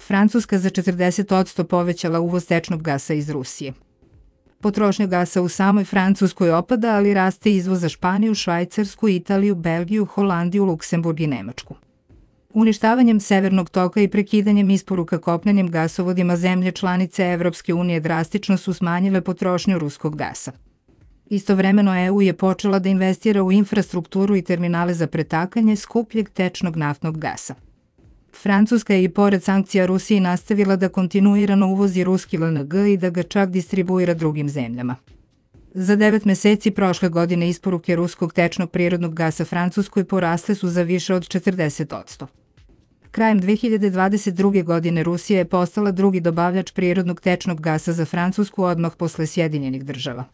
Francuska za 40% povećala uvoz tečnog gasa iz Rusije. Potrošnja gasa u samoj Francuskoj opada, ali raste izvoz za Španiju, Švajcarsku, Italiju, Belgiju, Holandiju, Luksemburg i Nemačku. Uništavanjem Severnog toka i prekidanjem isporuka kopnenim gasovodima zemlje članice Evropske unije drastično su smanjile potrošnju ruskog gasa. Istovremeno EU je počela da investira u infrastrukturu i terminale za pretakanje skupljeg tečnog naftnog gasa. Francuska je i pored sankcija Rusiji nastavila da kontinuirano uvozi ruski LNG i da ga čak distribuira drugim zemljama. Za 9 meseci prošle godine isporuke ruskog tečnog prirodnog gasa Francuskoj porasle su za više od 40%. Krajem 2022. godine Rusija je postala drugi dobavljač prirodnog tečnog gasa za Francusku odmah posle Sjedinjenih Država.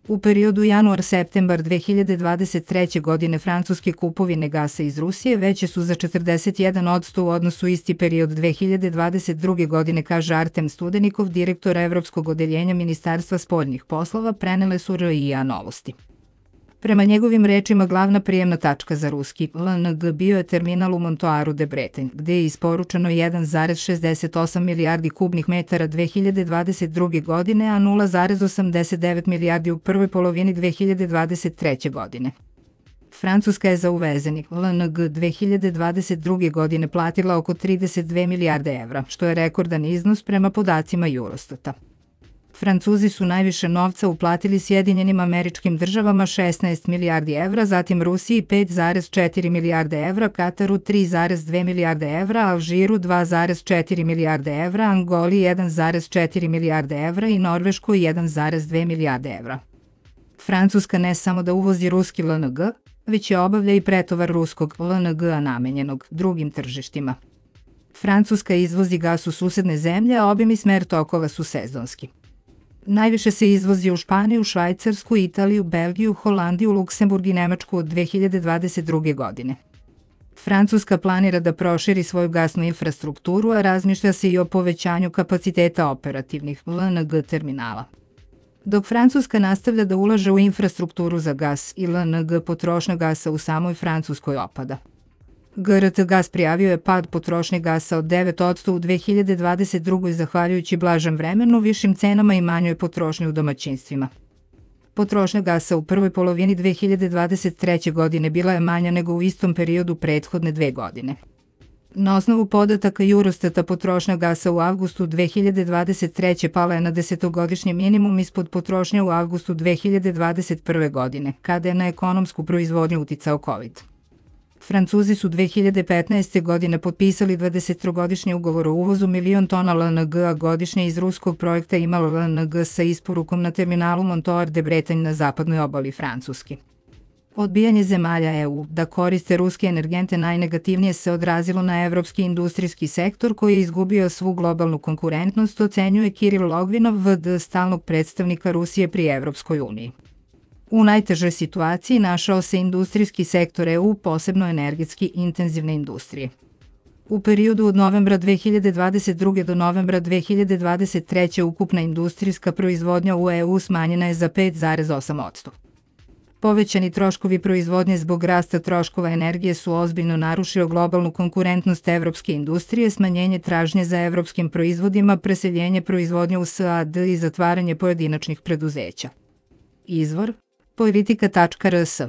U periodu januar-septembar 2023. godine francuske kupovine gasa iz Rusije veće su za 41% u odnosu isti period 2022. godine, kaže Artem Studenikov, direktor Evropskog odeljenja Ministarstva spoljnih poslova, prenele su RIA Novosti. Prema njegovim rečima, glavna prijemna tačka za ruski LNG bio je terminal u Montoiru de Bretagne, gde je isporučeno 1,68 milijardi kubnih metara 2022. godine, a 0,89 milijardi u prvoj polovini 2023. godine. Francuska je za uvezeni LNG 2022. godine platila oko 32 milijarde evra, što je rekordan iznos prema podacima Eurostata. Francuzi su najviše novca uplatili Sjedinjenim Američkim Državama 16 milijardi evra, zatim Rusiji 5,4 milijarde evra, Kataru 3,2 milijarde evra, Alžiru 2,4 milijarde evra, Angoli 1,4 milijarde evra i Norveškoj 1,2 milijarde evra. Francuska ne samo da uvozi ruski LNG, već je obavlja i pretovar ruskog LNG-a namenjenog drugim tržištima. Francuska izvozi gas u susedne zemlje, a obim i smer tokova su sezonski. Najviše se izvozi u Španiju, Švajcarsku, Italiju, Belgiju, Holandiju, Luksemburg i Nemačku od 2022. godine. Francuska planira da proširi svoju gasnu infrastrukturu, a razmišlja se i o povećanju kapaciteta operativnih LNG terminala. Dok Francuska nastavlja da ulaže u infrastrukturu za gas i LNG, potrošnja gasa u samoj Francuskoj opada. GRT Gas prijavio je pad potrošnje gasa od 9% u 2022. zahvaljujući blažem vremenu, višim cenama i manjoj potrošnji u domaćinstvima. Potrošnja gasa u prvoj polovini 2023. godine bila je manja nego u istom periodu prethodne 2 godine. Na osnovu podataka Eurostata, potrošnja gasa u avgustu 2023. pala je na 10-godišnji minimum ispod potrošnje u avgustu 2021. godine, kada je na ekonomsku proizvodnju uticao COVID. Francuzi su 2015. godine potpisali 20-godišnji ugovor o uvozu 1.000.000 tona LNG-a godišnje iz ruskog projekta Imalo LNG sa isporukom na terminalu Montoir de Bretagne na zapadnoj obali Francuske. Odbijanje zemalja EU da koriste ruske energente najnegativnije se odrazilo na evropski industrijski sektor koji je izgubio svu globalnu konkurentnost, ocenjuje Kiril Logvinov, VD stalnog predstavnika Rusije pri Evropskoj uniji. U najtežoj situaciji našao se industrijski sektor EU, posebno energetski intenzivne industrije. U periodu od novembra 2022. do novembra 2023. ukupna industrijska proizvodnja u EU smanjena je za 5,8%. Povećani troškovi proizvodnje zbog rasta troškova energije su ozbiljno narušio globalnu konkurentnost evropske industrije, smanjenje tražnje za evropskim proizvodima, preseljenje proizvodnje u SAD i zatvaranje pojedinačnih preduzeća. Izvor: politika.rs